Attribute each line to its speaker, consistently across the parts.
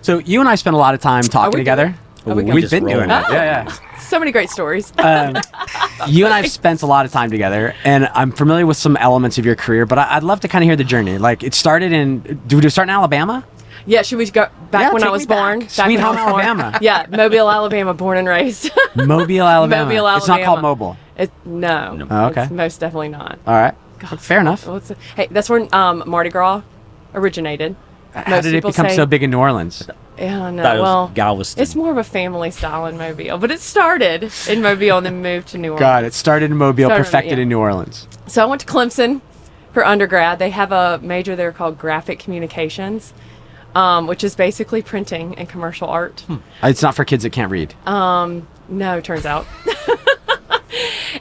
Speaker 1: So you and I spent a lot of time talking together. We've been doing it. Yeah.
Speaker 2: So many great stories.
Speaker 1: You and I have spent a lot of time together, and I'm familiar with some elements of your career, but I'd love to kind of hear the journey. Like, it started did it start in Alabama?
Speaker 2: Yeah, should we go back when I was born?
Speaker 1: Sweet home Alabama.
Speaker 2: Yeah, Mobile, Alabama, born and raised.
Speaker 1: Mobile, Alabama.
Speaker 2: Mobile, Alabama.
Speaker 1: It's not called Mobile.
Speaker 2: No.
Speaker 1: Oh, okay.
Speaker 2: It's most definitely not.
Speaker 1: All right. Fair enough.
Speaker 2: Hey, that's where Mardi Gras originated.
Speaker 1: How did it become so big in New Orleans?
Speaker 2: Yeah, no. Well,
Speaker 3: Galveston.
Speaker 2: it's more of a family style in Mobile, but it started in Mobile and then moved to New Orleans.
Speaker 1: God, it started in Mobile, perfected in New Orleans.
Speaker 2: So I went to Clemson for undergrad. They have a major there called graphic communications, which is basically printing and commercial art.
Speaker 1: It's not for kids that can't read.
Speaker 2: No, it turns out.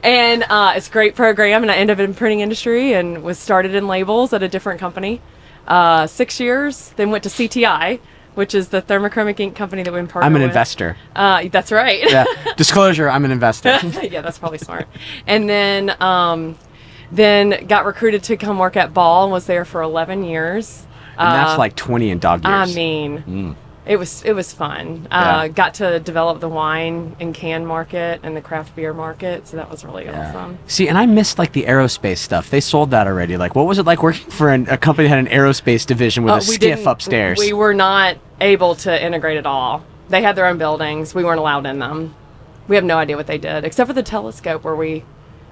Speaker 2: And it's a great program, and I ended up in the printing industry and was started in labels at a different company. 6 years, then went to CTI, which is the Thermochromic ink company that we partnered with.
Speaker 1: I'm an investor.
Speaker 2: That's right.
Speaker 1: Yeah. Disclosure, I'm an investor.
Speaker 2: Yeah, that's probably smart. And then got recruited to come work at Ball and was there for 11 years.
Speaker 1: And that's like 20 in dog years.
Speaker 2: I mean, it was fun. Got to develop the wine and can market and the craft beer market, so that was really awesome.
Speaker 1: See, and I missed like the aerospace stuff. They sold that already. Like, what was it like working for a company that had an aerospace division with a skiff upstairs?
Speaker 2: We were not able to integrate it all. They had their own buildings. We weren't allowed in them. We have no idea what they did, except for the telescope where we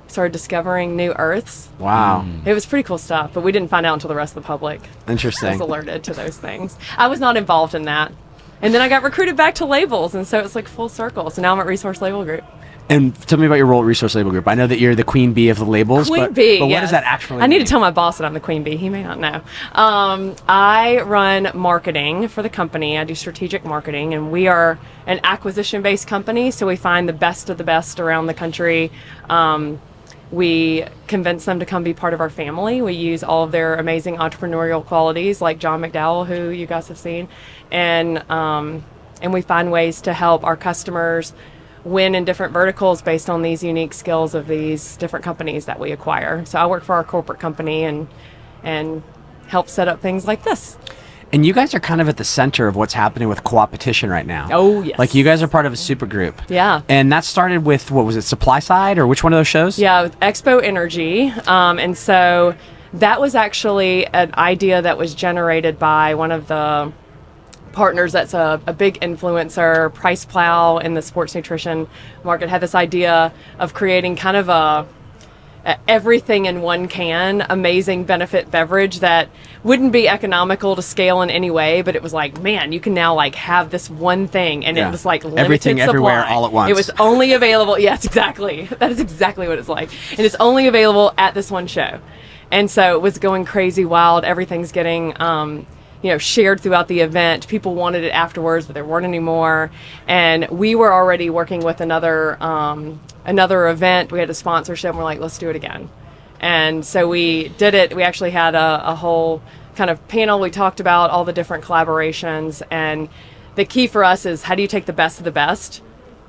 Speaker 2: started discovering new Earths.
Speaker 1: Wow.
Speaker 2: It was pretty cool stuff, but we didn't find out until the rest of the public
Speaker 1: Interesting.
Speaker 2: was alerted to those things. I was not involved in that. And then I got recruited back to labels, and so it's like full circle. So now I'm at Resource Label Group.
Speaker 1: And tell me about your role at Resource Label Group. I know that you're the queen bee of the labels.
Speaker 2: Queen bee,
Speaker 1: but
Speaker 2: yes.
Speaker 1: what does that actually
Speaker 2: I need
Speaker 1: mean?
Speaker 2: to tell my boss that I'm the queen bee. He may not know. I run marketing for the company. I do strategic marketing, and we are an acquisition-based company, so we find the best of the best around the country. We convince them to come be part of our family. We use all of their amazing entrepreneurial qualities, like John McDowell, who you guys have seen, and we find ways to help our customers win in different verticals based on these unique skills of these different companies that we acquire. So I work for our corporate company and help set up things like this.
Speaker 1: And you guys are kind of at the center of what's happening with Co-opetition right now.
Speaker 2: Oh, yes.
Speaker 1: Like, you guys are part of a super group.
Speaker 2: Yeah.
Speaker 1: And that started with, what was it, Supply Side, or which one of those shows?
Speaker 2: Yeah, with Expo Energy. And so that was actually an idea that was generated by one of the partners that's a big influencer, Price Plow, in the sports nutrition market, had this idea of creating kind of a everything in one can, amazing benefit beverage that wouldn't be economical to scale in any way, but it was like, man, you can now like have this one thing, and it was like limited
Speaker 1: everything
Speaker 2: supply.
Speaker 1: everywhere all at once.
Speaker 2: It was only available. Yes, exactly. That is exactly what it's like, and it's only available at this one show, and so it was going crazy wild. Everything's getting shared throughout the event. People wanted it afterwards, but there weren't any more. And we were already working with another event. We had a sponsorship, and we're like, let's do it again. And so we did it. We actually had a whole kind of panel. We talked about all the different collaborations. And the key for us is, how do you take the best of the best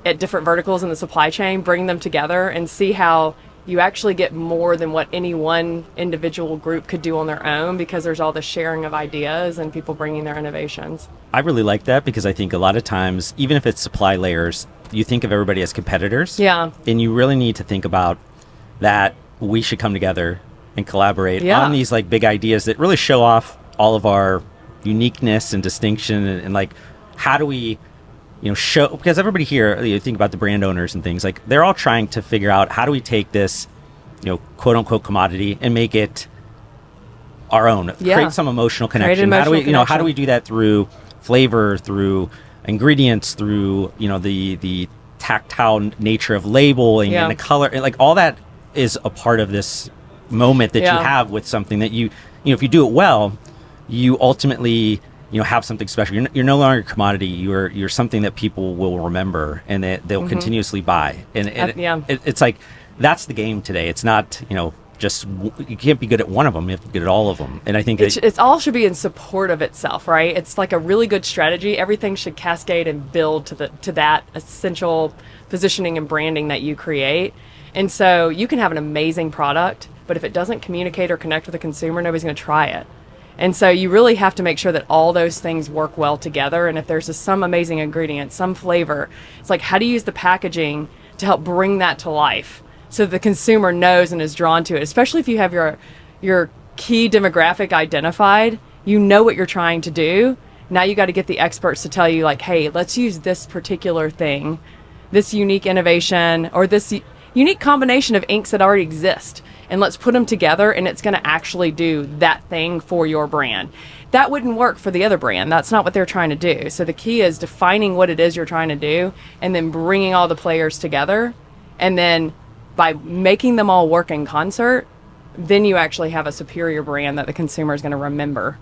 Speaker 2: at different verticals in the supply chain, bring them together, and see how you actually get more than what any one individual group could do on their own, because there's all the sharing of ideas and people bringing their innovations.
Speaker 3: I really like that, because I think a lot of times, even if it's supply layers, you think of everybody as competitors.
Speaker 2: Yeah.
Speaker 3: And you really need to think about that we should come together and collaborate on these like big ideas that really show off all of our uniqueness and distinction, and like, how do we show, because everybody here, you think about the brand owners and things, like they're all trying to figure out, how do we take this, quote unquote commodity and make it our own, create some emotional connection. How do we do that through flavor, through ingredients, through, the tactile nature of labeling and the color, and like all that is a part of this moment that you have with something that if you do it well, you ultimately have something special. You're no longer a commodity. You're something that people will remember, and that they'll continuously buy. And it's like, that's the game today. It's not, just, you can't be good at one of them. You have to be good at all of them. And I think
Speaker 2: it's all should be in support of itself, right? It's like a really good strategy. Everything should cascade and build to that essential positioning and branding that you create. And so you can have an amazing product, but if it doesn't communicate or connect with the consumer, nobody's going to try it. And so you really have to make sure that all those things work well together. And if there's some amazing ingredient, some flavor, it's like, how do you use the packaging to help bring that to life so the consumer knows and is drawn to it, especially if you have your key demographic identified, you know what you're trying to do. Now you got to get the experts to tell you, like, hey, let's use this particular thing, this unique innovation, or this unique combination of inks that already exist, and let's put them together, and it's going to actually do that thing for your brand. That wouldn't work for the other brand. That's not what they're trying to do. So the key is defining what it is you're trying to do, and then bringing all the players together. And then by making them all work in concert, then you actually have a superior brand that the consumer is going to remember.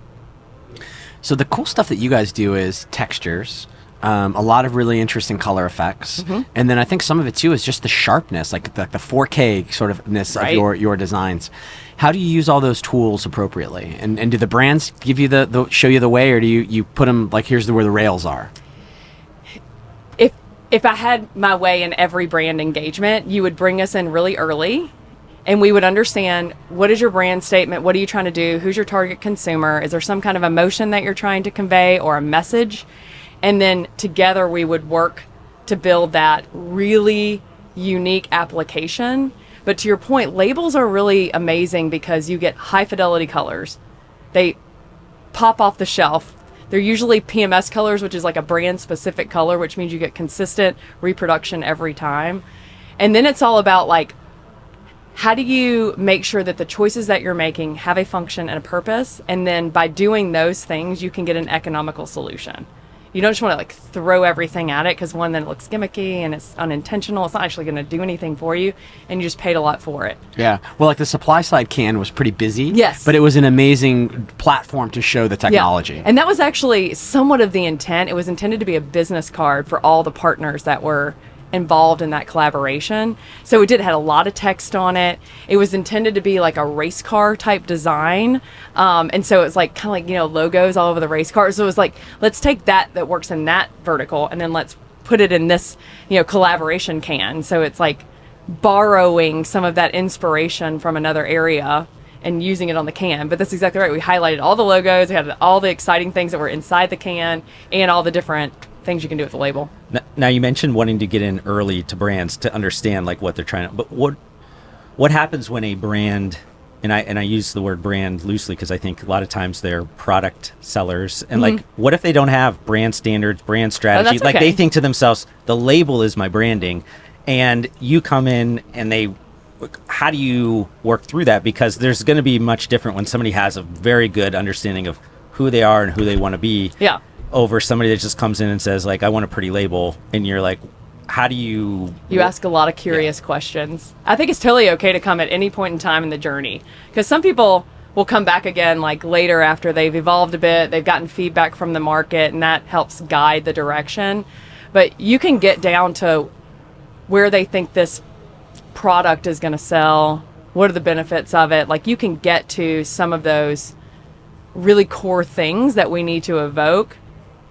Speaker 1: So the cool stuff that you guys do is textures, a lot of really interesting color effects, and then I think some of it too is just the sharpness, like the 4K sort of-ness of your designs. How do you use all those tools appropriately? And do the brands give you the show you the way, or do you put them like, here's where the rails are?
Speaker 2: If I had my way in every brand engagement, you would bring us in really early, and we would understand, what is your brand statement? What are you trying to do? Who's your target consumer? Is there some kind of emotion that you're trying to convey, or a message? And then together we would work to build that really unique application. But to your point, labels are really amazing because you get high fidelity colors. They pop off the shelf. They're usually PMS colors, which is like a brand specific color, which means you get consistent reproduction every time. And then it's all about, like, how do you make sure that the choices that you're making have a function and a purpose? And then by doing those things, you can get an economical solution. You don't just want to, like, throw everything at it, because one, then it looks gimmicky and it's unintentional. It's not actually going to do anything for you, and you just paid a lot for it.
Speaker 1: Yeah. Well, like the supply side can was pretty busy.
Speaker 2: Yes.
Speaker 1: But it was an amazing platform to show the technology.
Speaker 2: Yeah. And that was actually somewhat of the intent. It was intended to be a business card for all the partners that were involved in that collaboration. So it had a lot of text on it. It was intended to be like a race car type design. And so it was like kind of like, logos all over the race car. So it was like, let's take that works in that vertical, and then let's put it in this, collaboration can. So it's like borrowing some of that inspiration from another area and using it on the can. But that's exactly right. We highlighted all the logos. We had all the exciting things that were inside the can, and all the different things you can do with the label.
Speaker 3: Now you mentioned wanting to get in early to brands to understand, like, what they're trying to, but what happens when a brand, and I use the word brand loosely because I think a lot of times they're product sellers, and like, what if they don't have brand standards, brand strategy?
Speaker 2: That's
Speaker 3: like,
Speaker 2: okay.
Speaker 3: they think to themselves, the label is my branding, and you come in and how do you work through that? Because there's going to be much different when somebody has a very good understanding of who they are and who they want to be.
Speaker 2: Yeah.
Speaker 3: Over somebody that just comes in and says, like, I want a pretty label, and you're like, how do you...
Speaker 2: You ask a lot of curious questions. I think it's totally okay to come at any point in time in the journey, because some people will come back again, like, later after they've evolved a bit, they've gotten feedback from the market, and that helps guide the direction. But you can get down to where they think this product is going to sell, what are the benefits of it. Like, you can get to some of those really core things that we need to evoke.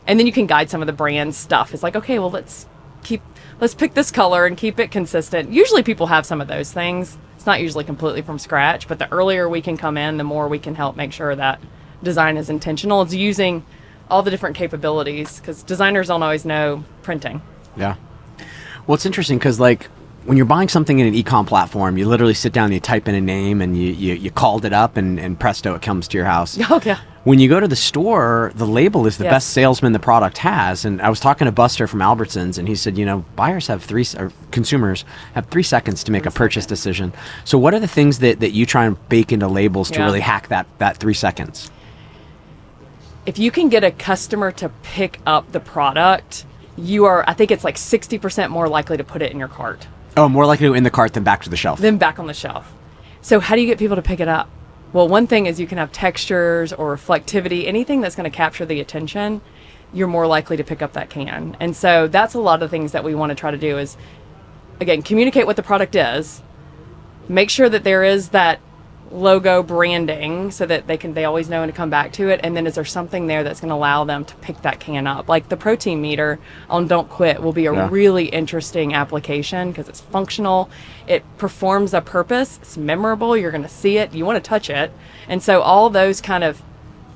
Speaker 2: And then you can guide some of the brand stuff. It's like, okay, well, let's pick this color and keep it consistent. Usually people have some of those things. It's not usually completely from scratch, but the earlier we can come in, the more we can help make sure that design is intentional. It's using all the different capabilities, because designers don't always know printing.
Speaker 1: Yeah. Well, it's interesting because, like, when you're buying something in an e-com platform, you literally sit down and you type in a name and you called it up, and presto, it comes to your house.
Speaker 2: Okay.
Speaker 1: When you go to the store, the label is the
Speaker 2: Yes.
Speaker 1: best salesman the product has. And I was talking to Buster from Albertsons, and he said, buyers have consumers have 3 seconds to make a purchase decision. So what are the things that you try and bake into labels to really hack that 3 seconds?
Speaker 2: If you can get a customer to pick up the product, I think it's like 60% more likely to put it in your cart.
Speaker 1: Oh, more likely to go in the cart than back to the shelf.
Speaker 2: Then back on the shelf. So how do you get people to pick it up? Well, one thing is you can have textures or reflectivity, anything that's going to capture the attention, you're more likely to pick up that can. And so that's a lot of things that we want to try to do is, again, communicate what the product is, make sure that there is that logo branding so that they always know when to come back to it. And then is there something there that's going to allow them to pick that can up? Like the protein meter on Don't Quit will be a really interesting application because it's functional. It performs a purpose. It's memorable. You're going to see it. You want to touch it. And so all those kind of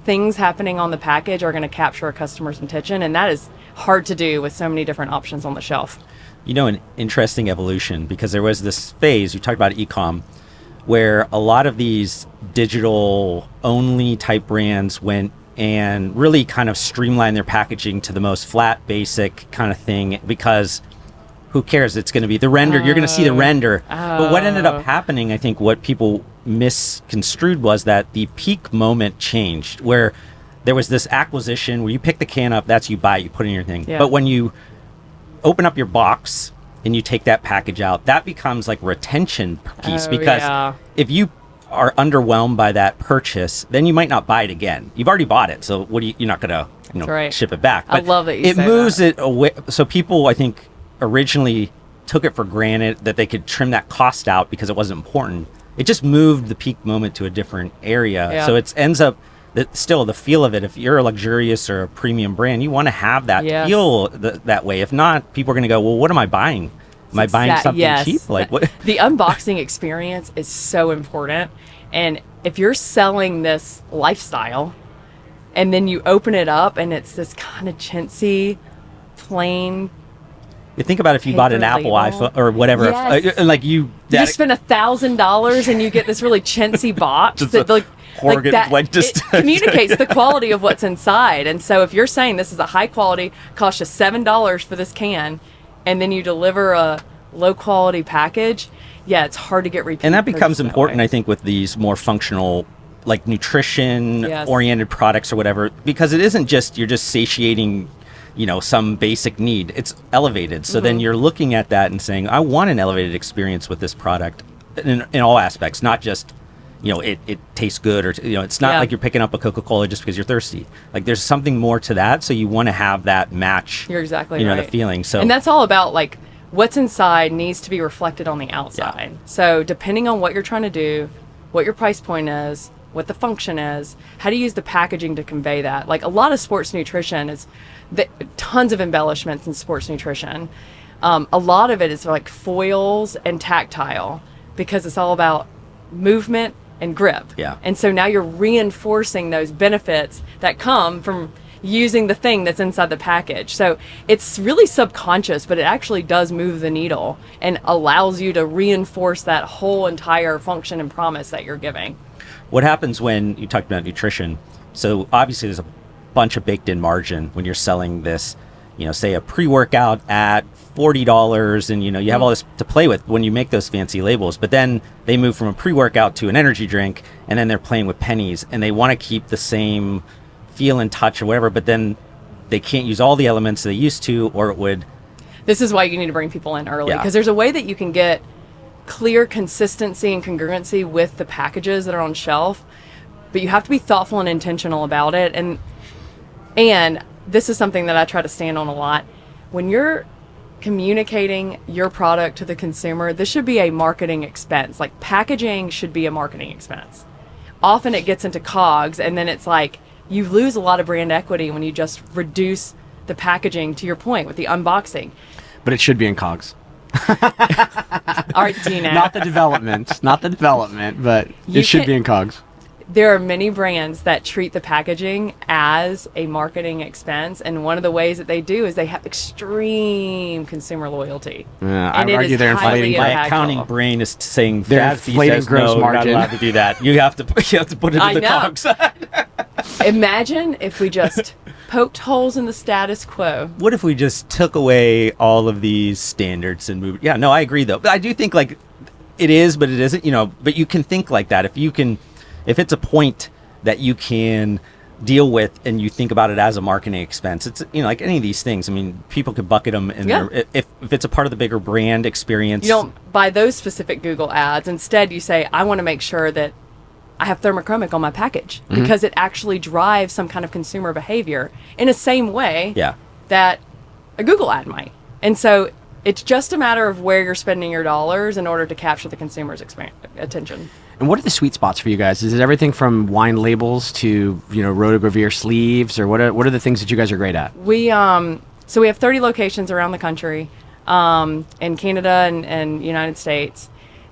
Speaker 2: things happening on the package are going to capture a customer's attention, and that is hard to do with so many different options on the shelf.
Speaker 3: You know, an interesting evolution, because there was this phase, you talked about e-com, where a lot of these digital only type brands went and really kind of streamlined their packaging to the most flat, basic kind of thing, because who cares? It's going to be the render. You're going to see the render. But what ended up happening, I think what people misconstrued was that the peak moment changed, where there was this acquisition where you pick the can up, that's you buy it, you put it in your thing.
Speaker 2: Yeah.
Speaker 3: But when you open up your box and you take that package out, that becomes like a retention piece, because if you are underwhelmed by that purchase, then you might not buy it again. You've already bought it, so you're not going to ship it back. But
Speaker 2: I love that you
Speaker 3: it
Speaker 2: say
Speaker 3: moves
Speaker 2: that.
Speaker 3: it away. So people, I think, originally took it for granted that they could trim that cost out because it wasn't important. It just moved the peak moment to a different area.
Speaker 2: Yeah.
Speaker 3: So it ends up that still the feel of it. If you're a luxurious or a premium brand, you want to have that feel that way. If not, people are going to go, well, what am I buying? Am I buying something cheap? Like what?
Speaker 2: The unboxing experience is so important. And if you're selling this lifestyle and then you open it up and it's this kind of chintzy, plain.
Speaker 3: You think about if you bought an Apple iPhone or whatever, like you
Speaker 2: spend $1,000 and you get this really chintzy box that it communicates the quality of what's inside. And so if you're saying this is a high quality, costs you $7 for this can, and then you deliver a low quality package, it's hard to get repeat.
Speaker 3: And that becomes important, I think, with these more functional, like nutrition oriented products or whatever, because it isn't just you're just satiating some basic need. It's elevated. So then you're looking at that and saying, I want an elevated experience with this product in all aspects, not just, it tastes good, or, it's not like you're picking up a Coca-Cola just because you're thirsty. Like there's something more to that. So you want to have that match.
Speaker 2: You're exactly right.
Speaker 3: The feeling. So,
Speaker 2: and that's all about like what's inside needs to be reflected on the outside. So depending on what you're trying to do, what your price point is, what the function is, how to use the packaging to convey that. Like a lot of sports nutrition is tons of embellishments in sports nutrition. A lot of it is like foils and tactile, because it's all about movement and grip.
Speaker 3: Yeah.
Speaker 2: And so now you're reinforcing those benefits that come from using the thing that's inside the package. So it's really subconscious, but it actually does move the needle and allows you to reinforce that whole entire function and promise that you're giving.
Speaker 3: What happens when you talk about nutrition? So obviously there's a bunch of baked in margin when you're selling this, say a pre-workout at $40, and you have all this to play with when you make those fancy labels. But then they move from a pre-workout to an energy drink, and then they're playing with pennies, and they want to keep the same feel and touch or whatever, but then they can't use all the elements they used to, or it would.
Speaker 2: This is why you need to bring people in early, because there's a way that you can get clear consistency and congruency with the packages that are on shelf, but you have to be thoughtful and intentional about it. And this is something that I try to stand on a lot. When you're communicating your product to the consumer, this should be a marketing expense. Like packaging should be a marketing expense. Often it gets into COGS, and then it's like you lose a lot of brand equity when you just reduce the packaging, to your point with the unboxing.
Speaker 1: But it should be in COGS.
Speaker 2: All right, Dino.
Speaker 1: Not the development, but it should be in COGS.
Speaker 2: There are many brands that treat the packaging as a marketing expense, and one of the ways that they do is they have extreme consumer loyalty.
Speaker 1: I would argue they're inflating.
Speaker 3: My accounting brain is saying
Speaker 1: they're inflating gross margin.
Speaker 3: You're not allowed to do that. You have to put it in the COGS.
Speaker 2: Imagine if we just poked holes in the status quo.
Speaker 3: What if we just took away all of these standards and moved? Yeah, no, I agree though. But I do think like it is, but it isn't. But you can think like that if it's a point that you can deal with and you think about it as a marketing expense. It's like any of these things. I mean, people could bucket them in there. If it's a part of the bigger brand experience.
Speaker 2: You don't buy those specific Google ads. Instead, you say, I want to make sure that I have Thermochromic on my package, because it actually drives some kind of consumer behavior in the same way that a Google ad might. And so it's just a matter of where you're spending your dollars in order to capture the consumer's attention.
Speaker 1: And what are the sweet spots for you guys? Is it everything from wine labels to rotogravure sleeves, or what are the things that you guys are great at?
Speaker 2: We so we have 30 locations around the country, in Canada and United States,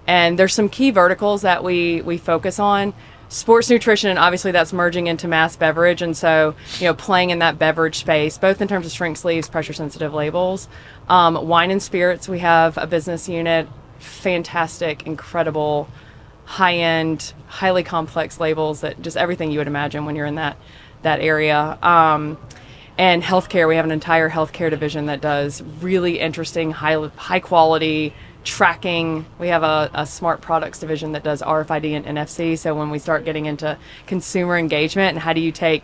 Speaker 2: and there's some key verticals that we focus on. sports nutrition, obviously that's merging into mass beverage. And so, playing in that beverage space, both in terms of shrink sleeves, pressure sensitive labels. Wine and spirits, we have a business unit, fantastic, incredible, high-end, highly complex labels that just everything you would imagine when you're in that area. And healthcare, we have an entire healthcare division that does really interesting, high quality tracking. We have a smart products division that does RFID and NFC. So when we start getting into consumer engagement and how do you take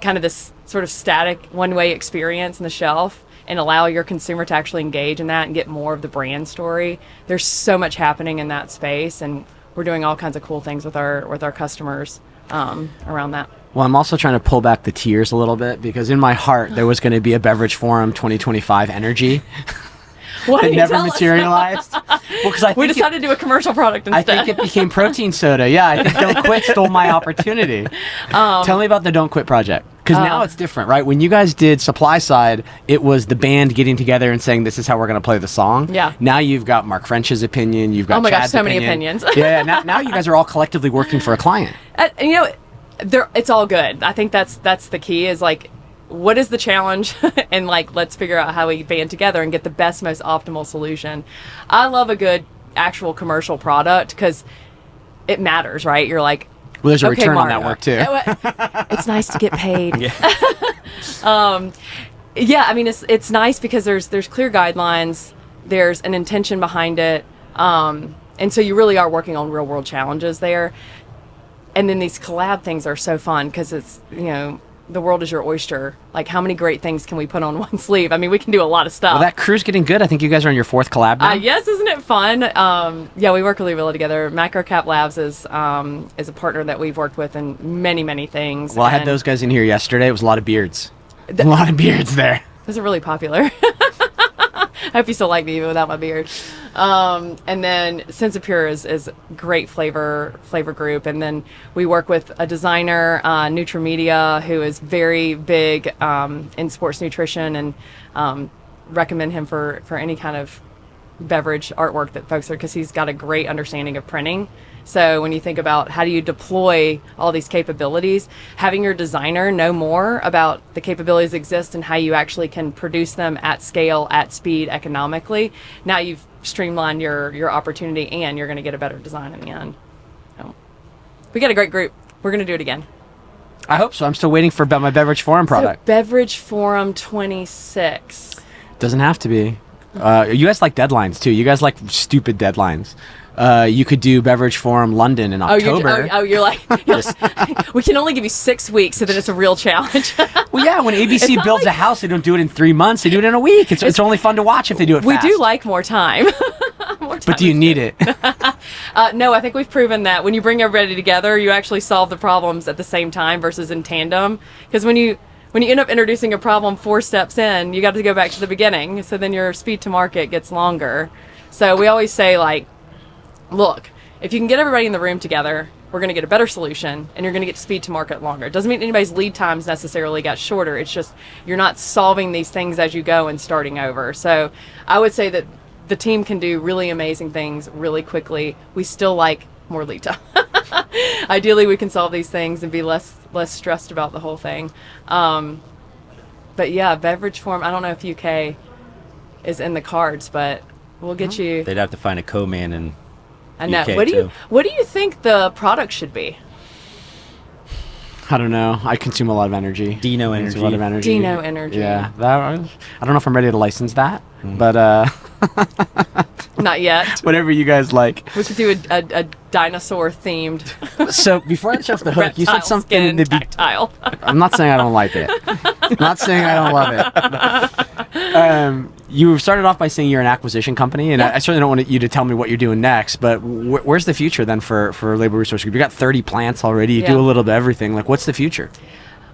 Speaker 2: kind of this sort of static one-way experience on the shelf and allow your consumer to actually engage in that and get more of the brand story, there's so much happening in that space, and we're doing all kinds of cool things with our customers around that.
Speaker 1: Well, I'm also trying to pull back the tears a little bit because in my heart there was going to be a Beverage Forum 2025 energy.
Speaker 2: Why
Speaker 1: that
Speaker 2: didn't you
Speaker 1: never
Speaker 2: tell us?
Speaker 1: materialized. Well, because
Speaker 2: we decided to do a commercial product instead.
Speaker 1: I think it became protein soda. Yeah, I think Don't Quit stole my opportunity. Tell me about the Don't Quit project. Because now it's different, right? When you guys did supply side, it was the band getting together and saying, this is how we're going to play the song.
Speaker 2: Yeah.
Speaker 1: Now you've got Mark French's opinion. You've got Chad's
Speaker 2: so
Speaker 1: opinion.
Speaker 2: many opinions.
Speaker 1: Yeah, now you guys are all collectively working for a client.
Speaker 2: It's all good. I think that's the key is like, what is the challenge? And like, let's figure out how we band together and get the best, most optimal solution. I love a good actual commercial product because it matters, right? You're like,
Speaker 1: well, there's a
Speaker 2: okay,
Speaker 1: return
Speaker 2: Mark,
Speaker 1: on that work too.
Speaker 2: It's nice to get paid.
Speaker 3: Yeah.
Speaker 2: Yeah, I mean, it's nice because there's clear guidelines, there's an intention behind it, and so you really are working on real world challenges there. And then these collab things are so fun because it's, the world is your oyster. Like, how many great things can we put on one sleeve? I mean, we can do a lot of stuff.
Speaker 1: Well, that crew's getting good. I think you guys are on your 4th collab now.
Speaker 2: Yes, isn't it fun? Yeah, we work really well together. Macrocap Labs is a partner that we've worked with in many, many things.
Speaker 1: Well, I had those guys in here yesterday. It was a lot of beards. A lot of beards there.
Speaker 2: Those are really popular. I hope you still like me even without my beard. And then Sensapure is great flavor group. And then we work with a designer, Nutrimedia, who is very big in sports nutrition, and recommend him for any kind of beverage artwork that folks are, because he's got a great understanding of printing. So when you think about how do you deploy all these capabilities, having your designer know more about the capabilities that exist and how you actually can produce them at scale, at speed, economically, now you've streamlined your opportunity and you're going to get a better design in the end. So, we got a great group. We're going to do it again.
Speaker 1: I hope so. I'm still waiting for my Beverage Forum product.
Speaker 2: So Beverage Forum 26.
Speaker 1: Doesn't have to be. You guys like deadlines too. You guys like stupid deadlines. You could do Beverage Forum London in October.
Speaker 2: You're like, we can only give you 6 weeks, so that it's a real challenge.
Speaker 1: Well, yeah, when ABC builds a house, they don't do it in 3 months. They do it in a week. It's only fun to watch if they do it fast.
Speaker 2: We do like more time.
Speaker 1: But do you need it?
Speaker 2: No, I think we've proven that when you bring everybody together, you actually solve the problems at the same time versus in tandem. Because when you end up introducing a problem 4 steps in, you got to go back to the beginning. So then your speed to market gets longer. So we always say, like, look, if you can get everybody in the room together, we're going to get a better solution, and you're going to get speed to market longer. It doesn't mean anybody's lead times necessarily got shorter. It's just you're not solving these things as you go and starting over. So I would say that the team can do really amazing things really quickly. We still like more lead time. Ideally, we can solve these things and be less stressed about the whole thing. But yeah, Beverage Forum, I don't know if UK is in the cards, but we'll get you.
Speaker 3: They'd have to find a co-man in
Speaker 2: I know.
Speaker 3: UK
Speaker 2: What do you think the product should be?
Speaker 1: I don't know. I consume a lot of energy.
Speaker 3: Dino
Speaker 1: I
Speaker 3: energy.
Speaker 1: consume a lot of energy.
Speaker 2: Dino energy.
Speaker 1: Yeah. I don't know if I'm ready to license that, but
Speaker 2: Not yet.
Speaker 1: whatever you guys like.
Speaker 2: We could do a dinosaur themed.
Speaker 1: So before I jump the hook, you said
Speaker 2: reptile
Speaker 1: something in
Speaker 2: skin
Speaker 1: the
Speaker 2: tactile.
Speaker 1: I'm not saying I don't like it. I'm not saying I don't love it. You started off by saying you're an acquisition company, and I certainly don't want you to tell me what you're doing next, but where's the future then for Labor Resource Group? You got 30 plants already. You do a little bit of everything. Like, what's the future?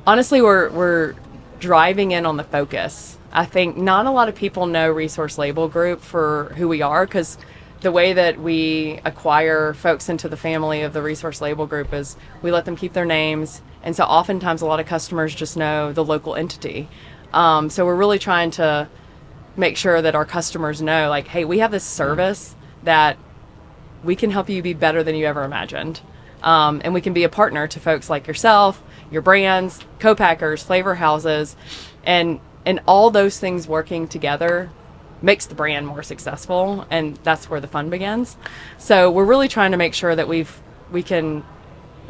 Speaker 2: Honestly, we're driving in on the focus. I think not a lot of people know Resource Label Group for who we are, because the way that we acquire folks into the family of the Resource Label Group is we let them keep their names. And so oftentimes a lot of customers just know the local entity. So we're really trying to make sure that our customers know, like, hey, we have this service that we can help you be better than you ever imagined. And we can be a partner to folks like yourself, your brands, co-packers, flavor houses, and all those things working together makes the brand more successful, and that's where the fun begins. So we're really trying to make sure that we can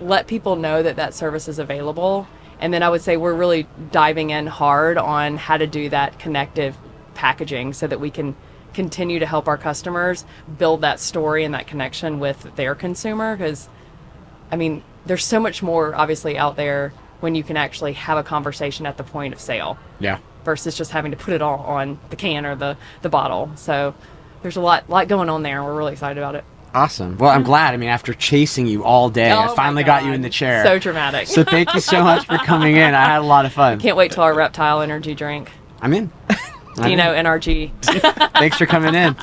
Speaker 2: let people know that service is available. And then I would say we're really diving in hard on how to do that connective packaging so that we can continue to help our customers build that story and that connection with their consumer. Because, I mean, there's so much more obviously out there when you can actually have a conversation at the point of sale.
Speaker 1: Yeah.
Speaker 2: Versus just having to put it all on the can or the bottle. So there's a lot going on there, and we're really excited about it.
Speaker 1: Awesome. Well, I'm glad. I mean, after chasing you all day, I finally got you in the chair.
Speaker 2: So dramatic.
Speaker 1: So thank you so much for coming in. I had a lot of fun.
Speaker 2: Can't wait till our reptile energy drink.
Speaker 1: I'm in.
Speaker 2: Dino NRG.
Speaker 1: Thanks for coming in.